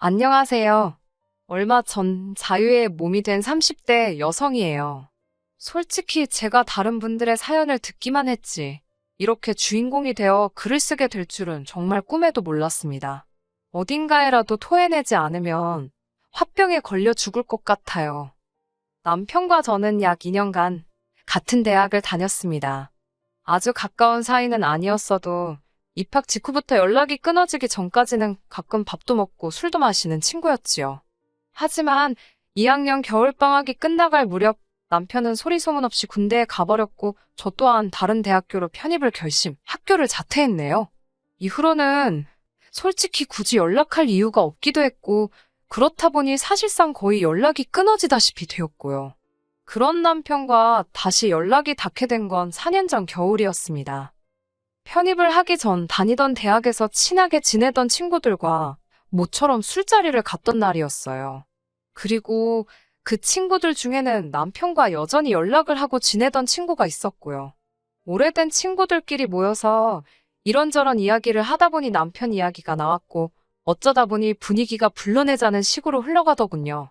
안녕하세요. 얼마 전 자유의 몸이 된 30대 여성이에요. 솔직히 제가 다른 분들의 사연을 듣기만 했지, 이렇게 주인공이 되어 글을 쓰게 될 줄은 정말 꿈에도 몰랐습니다. 어딘가에라도 토해내지 않으면 화병에 걸려 죽을 것 같아요. 남편과 저는 약 2년간 같은 대학을 다녔습니다. 아주 가까운 사이는 아니었어도 입학 직후부터 연락이 끊어지기 전까지는 가끔 밥도 먹고 술도 마시는 친구였지요. 하지만 2학년 겨울방학이 끝나갈 무렵 남편은 소리 소문 없이 군대에 가버렸고 저 또한 다른 대학교로 편입을 결심, 학교를 자퇴했네요. 이후로는 솔직히 굳이 연락할 이유가 없기도 했고 그렇다 보니 사실상 거의 연락이 끊어지다시피 되었고요. 그런 남편과 다시 연락이 닿게 된 건 4년 전 겨울이었습니다. 편입을 하기 전 다니던 대학에서 친하게 지내던 친구들과 모처럼 술자리를 갔던 날이었어요. 그리고 그 친구들 중에는 남편과 여전히 연락을 하고 지내던 친구가 있었고요. 오래된 친구들끼리 모여서 이런저런 이야기를 하다 보니 남편 이야기가 나왔고 어쩌다 보니 분위기가 불러내자는 식으로 흘러가더군요.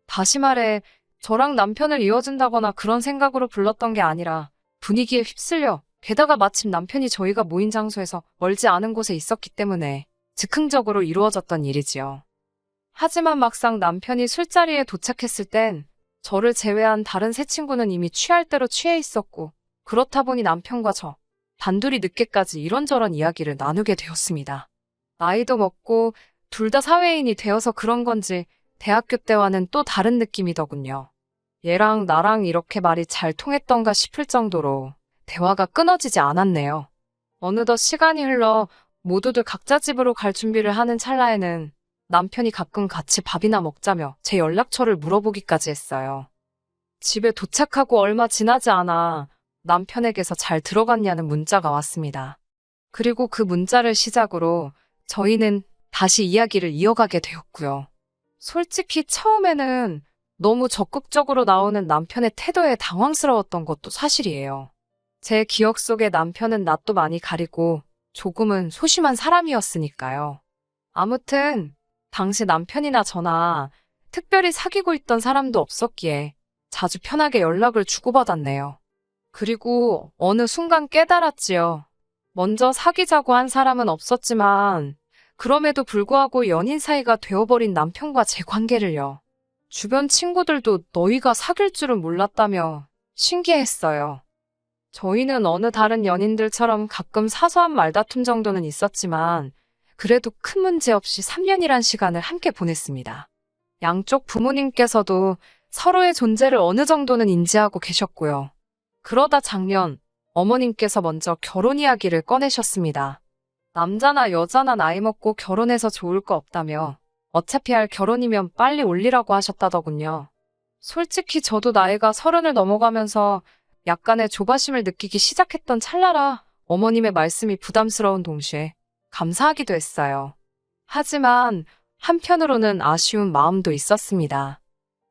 다시 말해 저랑 남편을 이어준다거나 그런 생각으로 불렀던 게 아니라 분위기에 휩쓸려, 게다가 마침 남편이 저희가 모인 장소에서 멀지 않은 곳에 있었기 때문에 즉흥적으로 이루어졌던 일이지요. 하지만 막상 남편이 술자리에 도착했을 땐 저를 제외한 다른 세 친구는 이미 취할 대로 취해 있었고 그렇다 보니 남편과 저 단둘이 늦게까지 이런저런 이야기를 나누게 되었습니다. 나이도 먹고 둘 다 사회인이 되어서 그런 건지 대학교 때와는 또 다른 느낌이더군요. 얘랑 나랑 이렇게 말이 잘 통했던가 싶을 정도로 대화가 끊어지지 않았네요. 어느덧 시간이 흘러 모두들 각자 집으로 갈 준비를 하는 찰나에는 남편이 가끔 같이 밥이나 먹자며 제 연락처를 물어보기까지 했어요. 집에 도착하고 얼마 지나지 않아 남편에게서 잘 들어갔냐는 문자가 왔습니다. 그리고 그 문자를 시작으로 저희는 다시 이야기를 이어가게 되었고요. 솔직히 처음에는 너무 적극적으로 나오는 남편의 태도에 당황스러웠던 것도 사실이에요. 제 기억 속에 남편은 낯도 많이 가리고 조금은 소심한 사람이었으니까요. 아무튼 당시 남편이나 저나 특별히 사귀고 있던 사람도 없었기에 자주 편하게 연락을 주고받았네요. 그리고 어느 순간 깨달았지요. 먼저 사귀자고 한 사람은 없었지만 그럼에도 불구하고 연인 사이가 되어버린 남편과 제 관계를요. 주변 친구들도 너희가 사귈 줄은 몰랐다며 신기해했어요. 저희는 어느 다른 연인들처럼 가끔 사소한 말다툼 정도는 있었지만 그래도 큰 문제 없이 3년이란 시간을 함께 보냈습니다. 양쪽 부모님께서도 서로의 존재를 어느 정도는 인지하고 계셨고요. 그러다 작년 어머님께서 먼저 결혼 이야기를 꺼내셨습니다. 남자나 여자나 나이 먹고 결혼해서 좋을 거 없다며 어차피 할 결혼이면 빨리 올리라고 하셨다더군요. 솔직히 저도 나이가 30을 넘어가면서 약간의 조바심을 느끼기 시작했던 찰나라 어머님의 말씀이 부담스러운 동시에 감사하기도 했어요. 하지만 한편으로는 아쉬운 마음도 있었습니다.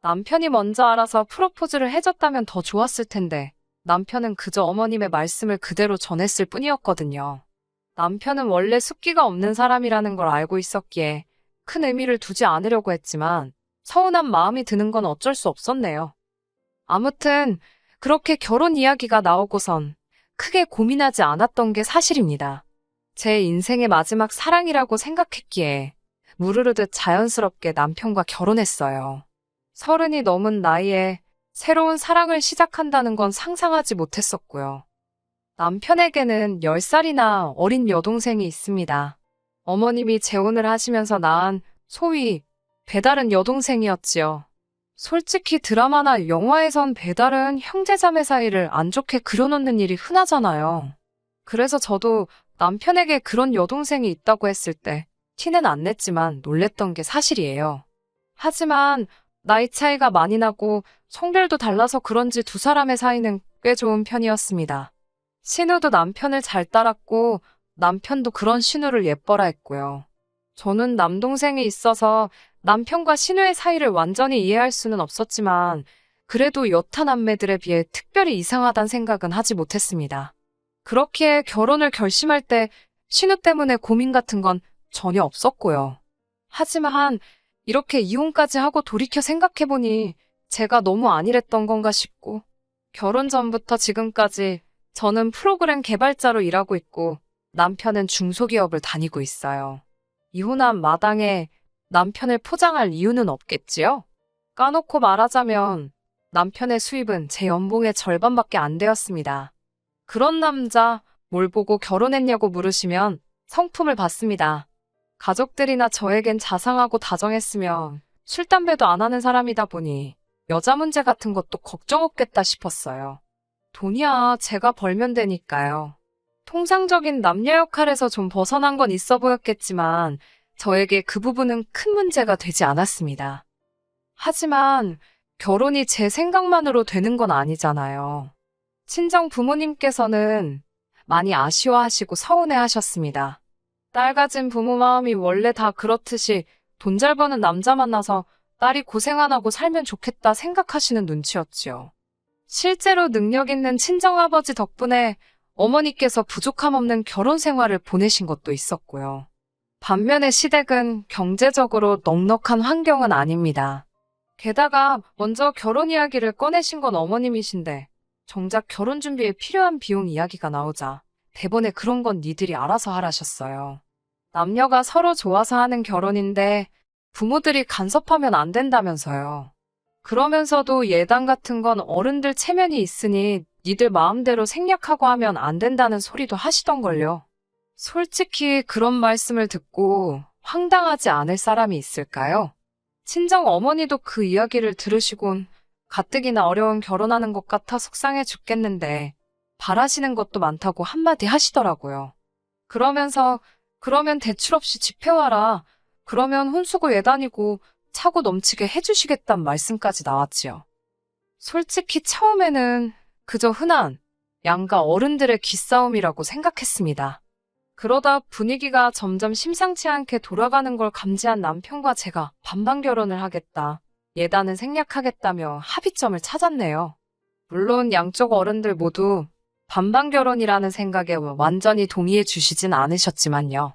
남편이 먼저 알아서 프로포즈를 해줬다면 더 좋았을 텐데 남편은 그저 어머님의 말씀을 그대로 전했을 뿐이었거든요. 남편은 원래 숫기가 없는 사람이라는 걸 알고 있었기에 큰 의미를 두지 않으려고 했지만 서운한 마음이 드는 건 어쩔 수 없었네요. 아무튼 그렇게 결혼 이야기가 나오고선 크게 고민하지 않았던 게 사실입니다. 제 인생의 마지막 사랑이라고 생각했기에 무르르듯 자연스럽게 남편과 결혼했어요. 30이 넘은 나이에 새로운 사랑을 시작한다는 건 상상하지 못했었고요. 남편에게는 10살이나 어린 여동생이 있습니다. 어머님이 재혼을 하시면서 낳은 소위 배달은 여동생이었지요. 솔직히 드라마나 영화에선 배달은 형제자매 사이를 안 좋게 그려놓는 일이 흔하잖아요. 그래서 저도 남편에게 그런 여동생이 있다고 했을 때 티는 안 냈지만 놀랬던 게 사실이에요. 하지만 나이 차이가 많이 나고 성별도 달라서 그런지 두 사람의 사이는 꽤 좋은 편이었습니다. 신우도 남편을 잘 따랐고 남편도 그런 신우를 예뻐라 했고요. 저는 남동생이 있어서 남편과 신우의 사이를 완전히 이해할 수는 없었지만 그래도 여타 남매들에 비해 특별히 이상하단 생각은 하지 못했습니다. 그렇기에 결혼을 결심할 때 신우 때문에 고민 같은 건 전혀 없었고요. 하지만 이렇게 이혼까지 하고 돌이켜 생각해보니 제가 너무 안일했던 건가 싶고, 결혼 전부터 지금까지 저는 프로그램 개발자로 일하고 있고 남편은 중소기업을 다니고 있어요. 이혼한 마당에 남편을 포장할 이유는 없겠지요? 까놓고 말하자면 남편의 수입은 제 연봉의 절반밖에 안 되었습니다. 그런 남자 뭘 보고 결혼했냐고 물으시면 성품을 받습니다. 가족들이나 저에겐 자상하고 다정했으며 술, 담배도 안 하는 사람이다 보니 여자 문제 같은 것도 걱정 없겠다 싶었어요. 돈이야 제가 벌면 되니까요. 통상적인 남녀 역할에서 좀 벗어난 건 있어 보였겠지만 저에게 그 부분은 큰 문제가 되지 않았습니다. 하지만 결혼이 제 생각만으로 되는 건 아니잖아요. 친정 부모님께서는 많이 아쉬워하시고 서운해하셨습니다. 딸 가진 부모 마음이 원래 다 그렇듯이 돈 잘 버는 남자 만나서 딸이 고생 안 하고 살면 좋겠다 생각하시는 눈치였지요. 실제로 능력 있는 친정아버지 덕분에 어머니께서 부족함 없는 결혼 생활을 보내신 것도 있었고요. 반면에 시댁은 경제적으로 넉넉한 환경은 아닙니다. 게다가 먼저 결혼 이야기를 꺼내신 건 어머님이신데 정작 결혼 준비에 필요한 비용 이야기가 나오자 대번에 그런 건 니들이 알아서 하라셨어요. 남녀가 서로 좋아서 하는 결혼인데 부모들이 간섭하면 안 된다면서요. 그러면서도 예단 같은 건 어른들 체면이 있으니 니들 마음대로 생략하고 하면 안 된다는 소리도 하시던걸요. 솔직히 그런 말씀을 듣고 황당하지 않을 사람이 있을까요? 친정 어머니도 그 이야기를 들으시곤 가뜩이나 어려운 결혼하는 것 같아 속상해 죽겠는데 바라시는 것도 많다고 한마디 하시더라고요. 그러면서 그러면 대출 없이 집해와라. 그러면 혼수고 예단이고 차고 넘치게 해주시겠단 말씀까지 나왔지요. 솔직히 처음에는 그저 흔한 양가 어른들의 기싸움이라고 생각했습니다. 그러다 분위기가 점점 심상치 않게 돌아가는 걸 감지한 남편과 제가 반반 결혼을 하겠다, 예단은 생략하겠다며 합의점을 찾았네요. 물론 양쪽 어른들 모두 반반 결혼이라는 생각에 완전히 동의해 주시진 않으셨지만요.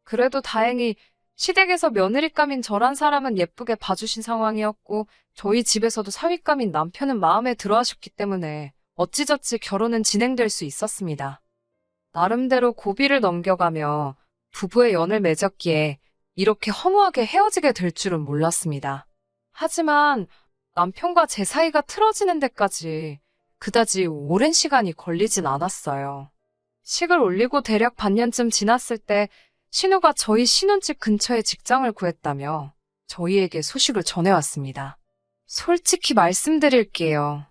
그래도 다행히 시댁에서 며느리감인 저란 사람은 예쁘게 봐주신 상황이었고 저희 집에서도 사위감인 남편은 마음에 들어하셨기 때문에 어찌저찌 결혼은 진행될 수 있었습니다. 나름대로 고비를 넘겨가며 부부의 연을 맺었기에 이렇게 허무하게 헤어지게 될 줄은 몰랐습니다. 하지만 남편과 제 사이가 틀어지는 데까지 그다지 오랜 시간이 걸리진 않았어요. 식을 올리고 대략 반년쯤 지났을 때 신우가 저희 신혼집 근처에 직장을 구했다며 저희에게 소식을 전해왔습니다. 솔직히 말씀드릴게요.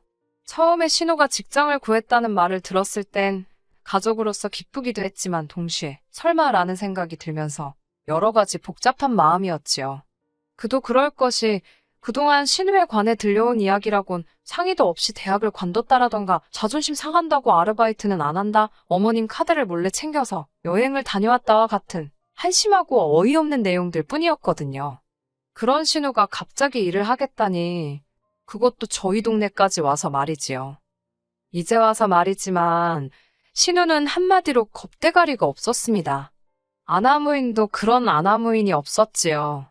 처음에 신우가 직장을 구했다는 말을 들었을 땐 가족으로서 기쁘기도 했지만 동시에 설마라는 생각이 들면서 여러 가지 복잡한 마음이었지요. 그도 그럴 것이 그동안 신우에 관해 들려온 이야기라곤 상의도 없이 대학을 관뒀다라던가 자존심 상한다고 아르바이트는 안 한다, 어머님 카드를 몰래 챙겨서 여행을 다녀왔다와 같은 한심하고 어이없는 내용들 뿐이었거든요. 그런 신우가 갑자기 일을 하겠다니 그것도 저희 동네까지 와서 말이지요. 이제 와서 말이지만 신우는 한마디로 겁대가리가 없었습니다. 아나무인도 그런 아나무인이 없었지요.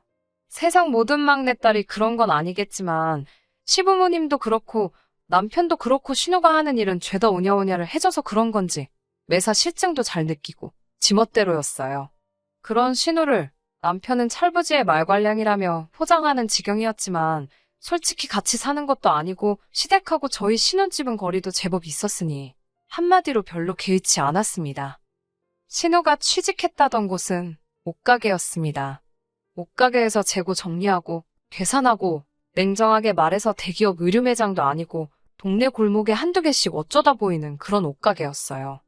세상 모든 막내딸이 그런 건 아니겠지만 시부모님도 그렇고 남편도 그렇고 신우가 하는 일은 죄다 오냐오냐를 해줘서 그런 건지 매사 실증도 잘 느끼고 지멋대로였어요. 그런 신우를 남편은 철부지의 말괄량이라며 포장하는 지경이었지만 솔직히 같이 사는 것도 아니고 시댁하고 저희 신혼집은 거리도 제법 있었으니 한마디로 별로 개의치 않았습니다. 신우가 취직했다던 곳은 옷가게였습니다. 옷가게에서 재고 정리하고 계산하고 냉정하게 말해서 대기업 의류 매장도 아니고 동네 골목에 한두 개씩 어쩌다 보이는 그런 옷가게였어요.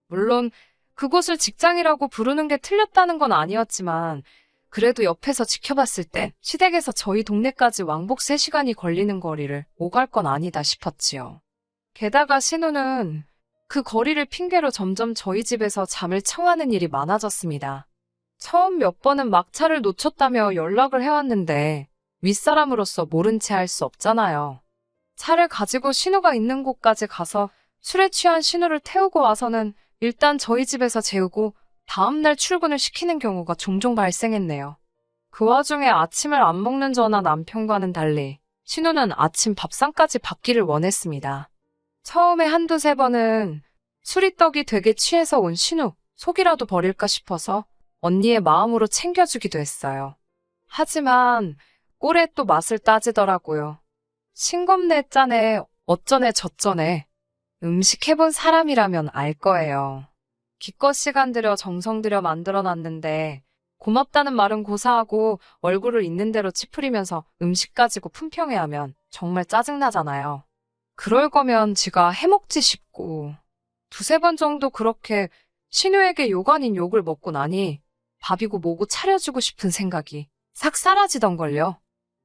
물론 그곳을 직장이라고 부르는 게 틀렸다는 건 아니었지만 그래도 옆에서 지켜봤을 때 시댁에서 저희 동네까지 왕복 3시간이 걸리는 거리를 오갈 건 아니다 싶었지요. 게다가 신우는 그 거리를 핑계로 점점 저희 집에서 잠을 청하는 일이 많아졌습니다. 처음 몇 번은 막차를 놓쳤다며 연락을 해왔는데 윗사람으로서 모른 채 할 수 없잖아요. 차를 가지고 신우가 있는 곳까지 가서 술에 취한 신우를 태우고 와서는 일단 저희 집에서 재우고 다음날 출근을 시키는 경우가 종종 발생했네요. 그 와중에 아침을 안 먹는 저나 남편과는 달리 신우는 아침 밥상까지 받기를 원했습니다. 처음에 한두 세 번은 술이떡이 되게 취해서 온 신우, 속이라도 버릴까 싶어서 언니의 마음으로 챙겨주기도 했어요. 하지만 꼴에 또 맛을 따지더라고요. 싱겁네 짜네 어쩌네 저쩌네. 음식 해본 사람이라면 알 거예요. 기껏 시간 들여 정성 들여 만들어놨는데 고맙다는 말은 고사하고 얼굴을 있는 대로 찌푸리면서 음식 가지고 품평해하면 정말 짜증나잖아요. 그럴 거면 지가 해먹지 싶고 두세 번 정도 그렇게 신우에게 욕 아닌 욕을 먹고 나니 밥이고 뭐고 차려주고 싶은 생각이 싹 사라지던걸요.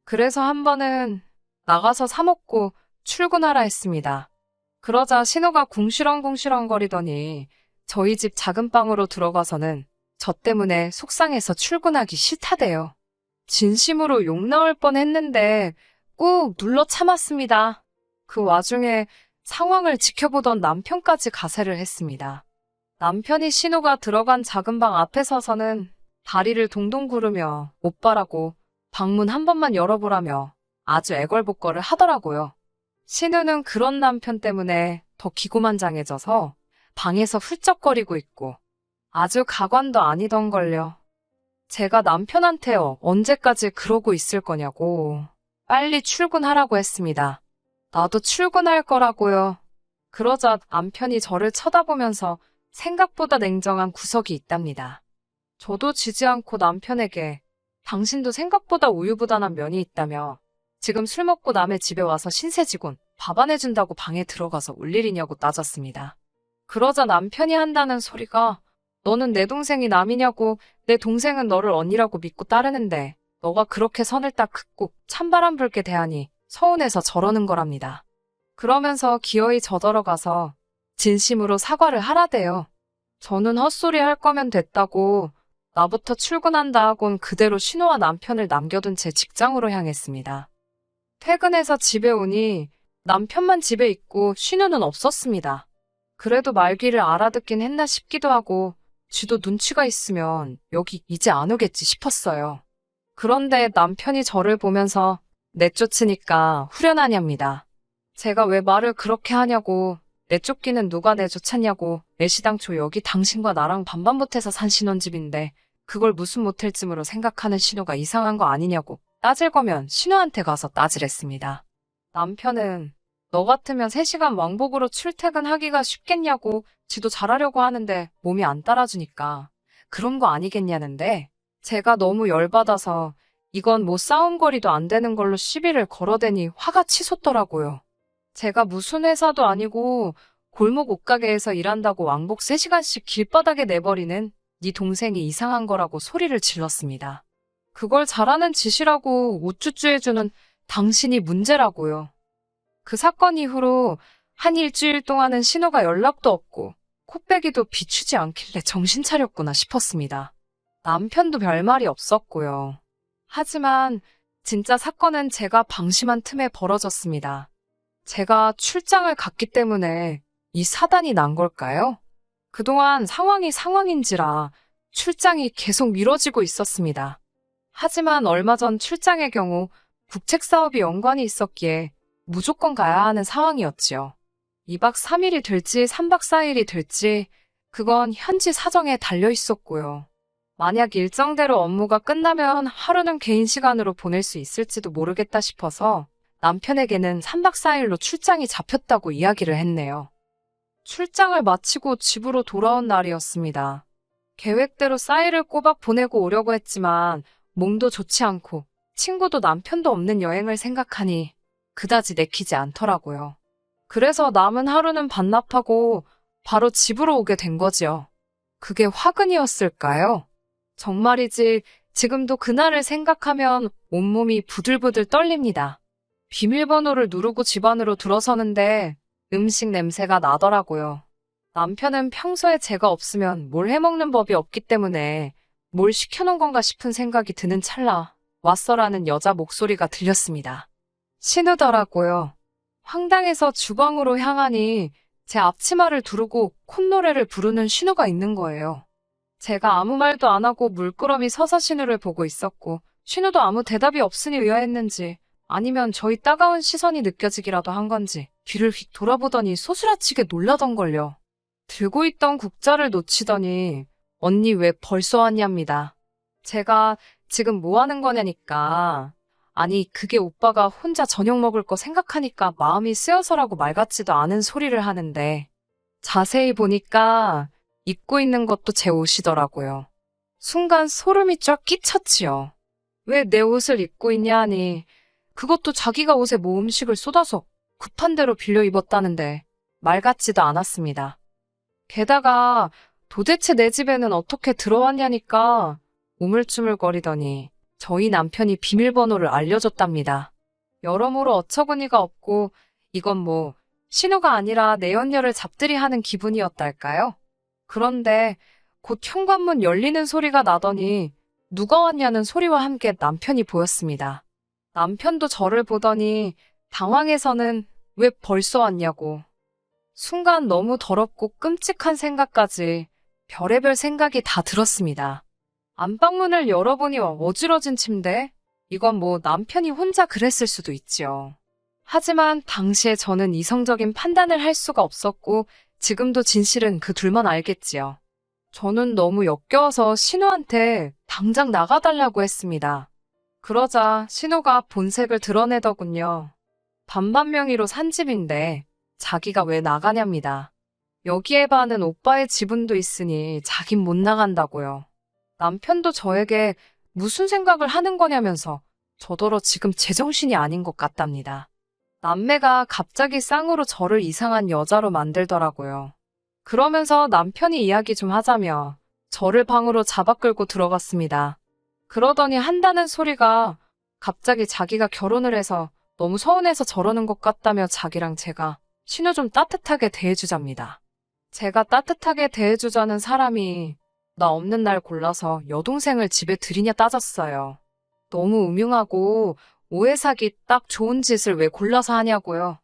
그래서 한 번은 나가서 사 먹고 출근하라 했습니다. 그러자 신우가 궁시렁궁시렁거리더니 저희 집 작은 방으로 들어가서는 저 때문에 속상해서 출근하기 싫다대요. 진심으로 욕 나올 뻔했는데 꾹 눌러 참았습니다. 그 와중에 상황을 지켜보던 남편까지 가세를 했습니다. 남편이 신우가 들어간 작은 방 앞에 서서는 다리를 동동 구르며 오빠라고 방문 한 번만 열어보라며 아주 애걸복걸을 하더라고요. 신우는 그런 남편 때문에 더 기고만장해져서 방에서 훌쩍거리고 있고 아주 가관도 아니던걸요. 제가 남편한테 언제까지 그러고 있을 거냐고 빨리 출근하라고 했습니다. 나도 출근할 거라고요. 그러자 남편이 저를 쳐다보면서 생각보다 냉정한 구석이 있답니다. 저도 지지 않고 남편에게 당신도 생각보다 우유부단한 면이 있다며 지금 술 먹고 남의 집에 와서 신세지곤 밥 안 해준다고 방에 들어가서 올 일이냐고 따졌습니다. 그러자 남편이 한다는 소리가 너는 내 동생이 남이냐고 내 동생은 너를 언니라고 믿고 따르는데 너가 그렇게 선을 딱 긋고 찬바람 불게 대하니 서운해서 저러는 거랍니다. 그러면서 기어이 저더러가서 진심으로 사과를 하라대요. 저는 헛소리 할 거면 됐다고 나부터 출근한다 하곤 그대로 신우와 남편을 남겨둔 채 직장으로 향했습니다. 퇴근해서 집에 오니 남편만 집에 있고 신우는 없었습니다. 그래도 말귀를 알아듣긴 했나 싶기도 하고 쥐도 눈치가 있으면 여기 이제 안 오겠지 싶었어요. 그런데 남편이 저를 보면서 내쫓으니까 후련하냐입니다. 제가 왜 말을 그렇게 하냐고 내쫓기는 누가 내쫓았냐고 애시당초 여기 당신과 나랑 반반 못해서 산 신혼집인데 그걸 무슨 모텔쯤으로 생각하는 신우가 이상한 거 아니냐고 따질 거면 신우한테 가서 따지랬습니다. 남편은 너 같으면 3시간 왕복으로 출퇴근하기가 쉽겠냐고 지도 잘하려고 하는데 몸이 안 따라주니까 그런 거 아니겠냐는데 제가 너무 열받아서 이건 뭐 싸움거리도 안 되는 걸로 시비를 걸어대니 화가 치솟더라고요. 제가 무슨 회사도 아니고 골목 옷가게에서 일한다고 왕복 3시간씩 길바닥에 내버리는 네 동생이 이상한 거라고 소리를 질렀습니다. 그걸 잘하는 짓이라고 우쭈쭈 해주는 당신이 문제라고요. 그 사건 이후로 한 일주일 동안은 신우가 연락도 없고 코빼기도 비추지 않길래 정신 차렸구나 싶었습니다. 남편도 별말이 없었고요. 하지만 진짜 사건은 제가 방심한 틈에 벌어졌습니다. 제가 출장을 갔기 때문에 이 사단이 난 걸까요? 그동안 상황인지라 출장이 계속 미뤄지고 있었습니다. 하지만 얼마 전 출장의 경우 국책사업이 연관이 있었기에 무조건 가야 하는 상황이었지요. 2박 3일이 될지 3박 4일이 될지 그건 현지 사정에 달려 있었고요. 만약 일정대로 업무가 끝나면 하루는 개인 시간으로 보낼 수 있을지도 모르겠다 싶어서 남편에게는 3박 4일로 출장이 잡혔다고 이야기를 했네요. 출장을 마치고 집으로 돌아온 날이었습니다. 계획대로 사일을 꼬박 보내고 오려고 했지만 몸도 좋지 않고 친구도 남편도 없는 여행을 생각하니 그다지 내키지 않더라고요. 그래서 남은 하루는 반납하고 바로 집으로 오게 된 거지요. 그게 화근이었을까요? 정말이지 지금도 그날을 생각하면 온몸이 부들부들 떨립니다. 비밀번호를 누르고 집 안으로 들어서는데 음식 냄새가 나더라고요. 남편은 평소에 제가 없으면 뭘 해먹는 법이 없기 때문에 뭘 시켜놓은 건가 싶은 생각이 드는 찰나 왔어라는 여자 목소리가 들렸습니다. 신우더라고요. 황당해서 주방으로 향하니 제 앞치마를 두르고 콧노래를 부르는 신우가 있는 거예요. 제가 아무 말도 안 하고 물끄러미 서서 신우를 보고 있었고 신우도 아무 대답이 없으니 의아했는지 아니면 저희 따가운 시선이 느껴지기라도 한 건지 뒤를 휙 돌아보더니 소스라치게 놀라던걸요. 들고 있던 국자를 놓치더니 언니 왜 벌써 왔냐입니다. 제가 지금 뭐 하는 거냐니까. 아니 그게 오빠가 혼자 저녁 먹을 거 생각하니까 마음이 쓰여서라고 말 같지도 않은 소리를 하는데 자세히 보니까 입고 있는 것도 제 옷이더라고요. 순간 소름이 쫙 끼쳤지요. 왜 내 옷을 입고 있냐 하니 그것도 자기가 옷에 모음식을 쏟아서 급한 대로 빌려 입었다는데 말 같지도 않았습니다. 게다가 도대체 내 집에는 어떻게 들어왔냐니까 우물쭈물거리더니 저희 남편이 비밀번호를 알려줬답니다. 여러모로 어처구니가 없고 이건 뭐 신우가 아니라 내연녀를 잡들이 하는 기분이었달까요? 그런데 곧 현관문 열리는 소리가 나더니 누가 왔냐는 소리와 함께 남편이 보였습니다. 남편도 저를 보더니 당황해서는 왜 벌써 왔냐고. 순간 너무 더럽고 끔찍한 생각까지 별의별 생각이 다 들었습니다. 안방문을 열어보니 어지러진 침대? 이건 뭐 남편이 혼자 그랬을 수도 있지요. 하지만 당시에 저는 이성적인 판단을 할 수가 없었고 지금도 진실은 그 둘만 알겠지요. 저는 너무 역겨워서 신우한테 당장 나가달라고 했습니다. 그러자 신우가 본색을 드러내더군요. 반반명의로 산 집인데 자기가 왜 나가냐입니다. 여기에 반은 오빠의 지분도 있으니 자긴 못 나간다고요. 남편도 저에게 무슨 생각을 하는 거냐면서 저더러 지금 제정신이 아닌 것 같답니다. 남매가 갑자기 쌍으로 저를 이상한 여자로 만들더라고요. 그러면서 남편이 이야기 좀 하자며 저를 방으로 잡아 끌고 들어갔습니다. 그러더니 한다는 소리가 갑자기 자기가 결혼을 해서 너무 서운해서 저러는 것 같다며 자기랑 제가 신우 좀 따뜻하게 대해주잡니다. 제가 따뜻하게 대해주자는 사람이 나 없는 날 골라서 여동생을 집에 들이냐 따졌어요. 너무 음흉하고 오해 사기 딱 좋은 짓을 왜 골라서 하냐고요.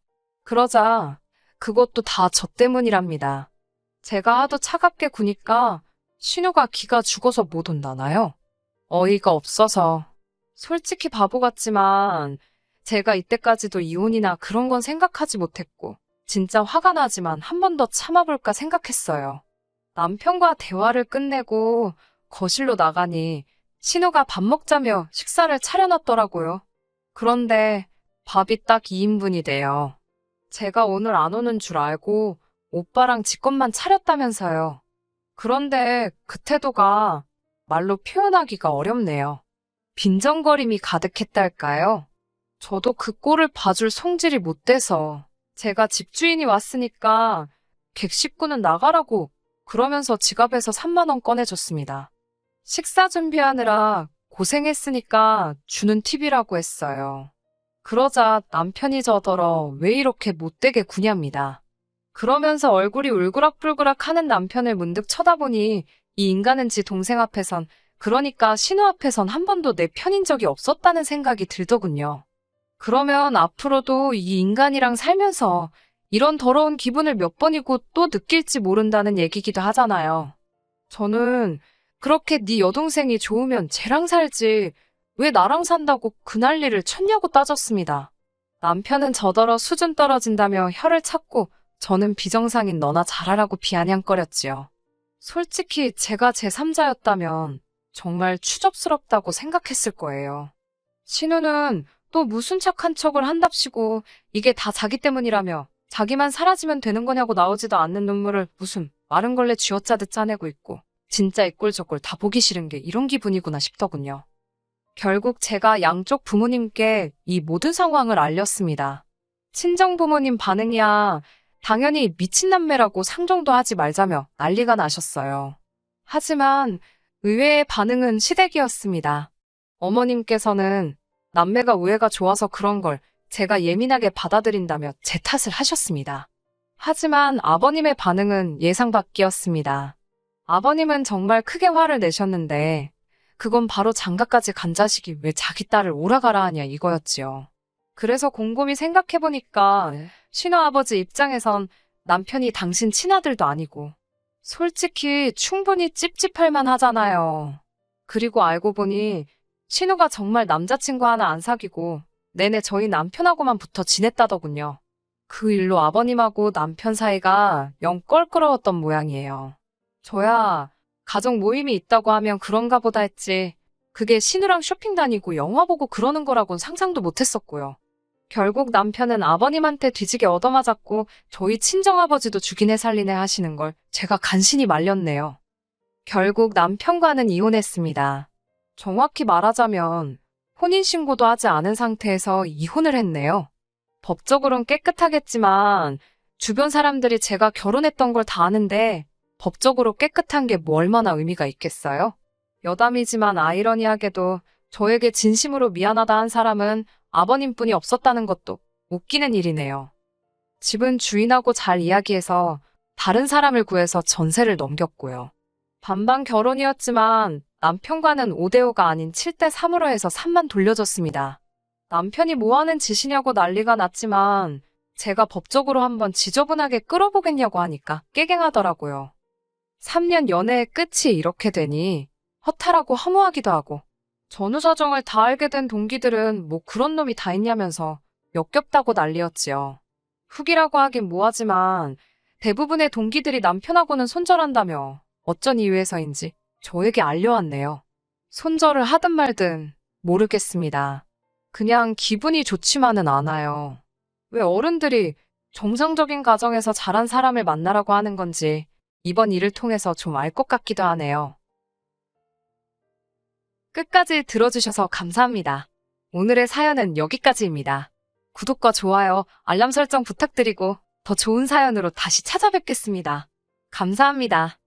그러자 그것도 다 저 때문이랍니다. 제가 하도 차갑게 구니까 신우가 기가 죽어서 못 온다나요? 어이가 없어서. 솔직히 바보 같지만 제가 이때까지도 이혼이나 그런 건 생각하지 못했고 진짜 화가 나지만 한 번 더 참아볼까 생각했어요. 남편과 대화를 끝내고 거실로 나가니 신우가 밥 먹자며 식사를 차려놨더라고요. 그런데 밥이 딱 2인분이 돼요. 제가 오늘 안 오는 줄 알고 오빠랑 지 것만 차렸다면서요. 그런데 그 태도가 말로 표현하기가 어렵네요. 빈정거림이 가득했달까요? 저도 그 꼴을 봐줄 성질이 못 돼서 제가 집주인이 왔으니까 객식구는 나가라고 그러면서 지갑에서 3만 원 꺼내줬습니다. 식사 준비하느라 고생했으니까 주는 팁이라고 했어요. 그러자 남편이 저더러 왜 이렇게 못되게 구냐입니다. 그러면서 얼굴이 울그락불그락 하는 남편을 문득 쳐다보니 이 인간은 지 동생 앞에선 그러니까 신우 앞에선 한 번도 내 편인 적이 없었다는 생각이 들더군요. 그러면 앞으로도 이 인간이랑 살면서 이런 더러운 기분을 몇 번이고 또 느낄지 모른다는 얘기기도 하잖아요. 저는 그렇게 네 여동생이 좋으면 쟤랑 살지 왜 나랑 산다고 그 난리를 쳤냐고 따졌습니다. 남편은 저더러 수준 떨어진다며 혀를 찾고 저는 비정상인 너나 잘하라고 비아냥거렸지요. 솔직히 제가 제3자였다면 정말 추접스럽다고 생각했을 거예요. 신우는 또 무슨 착한 척을 한답시고 이게 다 자기 때문이라며 자기만 사라지면 되는 거냐고 나오지도 않는 눈물을 무슨 마른 걸레 쥐어짜듯 짜내고 있고 진짜 이꼴저꼴 다 보기 싫은 게 이런 기분이구나 싶더군요. 결국 제가 양쪽 부모님께 이 모든 상황을 알렸습니다. 친정부모님 반응이야 당연히 미친남매라고 상종도 하지 말자며 난리가 나셨어요. 하지만 의외의 반응은 시댁이었습니다. 어머님께서는 남매가 우애가 좋아서 그런 걸 제가 예민하게 받아들인다며 제 탓을 하셨습니다. 하지만 아버님의 반응은 예상 밖이었습니다. 아버님은 정말 크게 화를 내셨는데 그건 바로 장가까지 간 자식이 왜 자기 딸을 오라가라 하냐 이거였지요. 그래서 곰곰이 생각해보니까 신우아버지 입장에선 남편이 당신 친아들도 아니고 솔직히 충분히 찝찝할 만 하잖아요. 그리고 알고 보니 신우가 정말 남자친구 하나 안 사귀고 내내 저희 남편하고만 붙어 지냈다더군요. 그 일로 아버님하고 남편 사이가 영 껄끄러웠던 모양이에요. 저야 가족 모임이 있다고 하면 그런가 보다 했지. 그게 신우랑 쇼핑 다니고 영화 보고 그러는 거라곤 상상도 못했었고요. 결국 남편은 아버님한테 뒤지게 얻어맞았고 저희 친정아버지도 죽이네 살리네 하시는 걸 제가 간신히 말렸네요. 결국 남편과는 이혼했습니다. 정확히 말하자면 혼인신고도 하지 않은 상태에서 이혼을 했네요. 법적으론 깨끗하겠지만 주변 사람들이 제가 결혼했던 걸 다 아는데 법적으로 깨끗한 게 뭐 얼마나 의미가 있겠어요? 여담이지만 아이러니하게도 저에게 진심으로 미안하다 한 사람은 아버님뿐이 없었다는 것도 웃기는 일이네요. 집은 주인하고 잘 이야기해서 다른 사람을 구해서 전세를 넘겼고요. 반반 결혼이었지만 남편과는 5대5가 아닌 7대3으로 해서 3만 돌려줬습니다. 남편이 뭐하는 짓이냐고 난리가 났지만 제가 법적으로 한번 지저분하게 끌어보겠냐고 하니까 깨갱하더라고요. 3년 연애의 끝이 이렇게 되니 허탈하고 허무하기도 하고 전후 사정을 다 알게 된 동기들은 뭐 그런 놈이 다 있냐면서 역겹다고 난리였지요. 후기라고 하긴 뭐하지만 대부분의 동기들이 남편하고는 손절한다며 어쩐 이유에서인지 저에게 알려왔네요. 손절을 하든 말든 모르겠습니다. 그냥 기분이 좋지만은 않아요. 왜 어른들이 정상적인 가정에서 자란 사람을 만나라고 하는 건지 이번 일을 통해서 좀 알 것 같기도 하네요. 끝까지 들어주셔서 감사합니다. 오늘의 사연은 여기까지입니다. 구독과 좋아요, 알람 설정 부탁드리고 더 좋은 사연으로 다시 찾아뵙겠습니다. 감사합니다.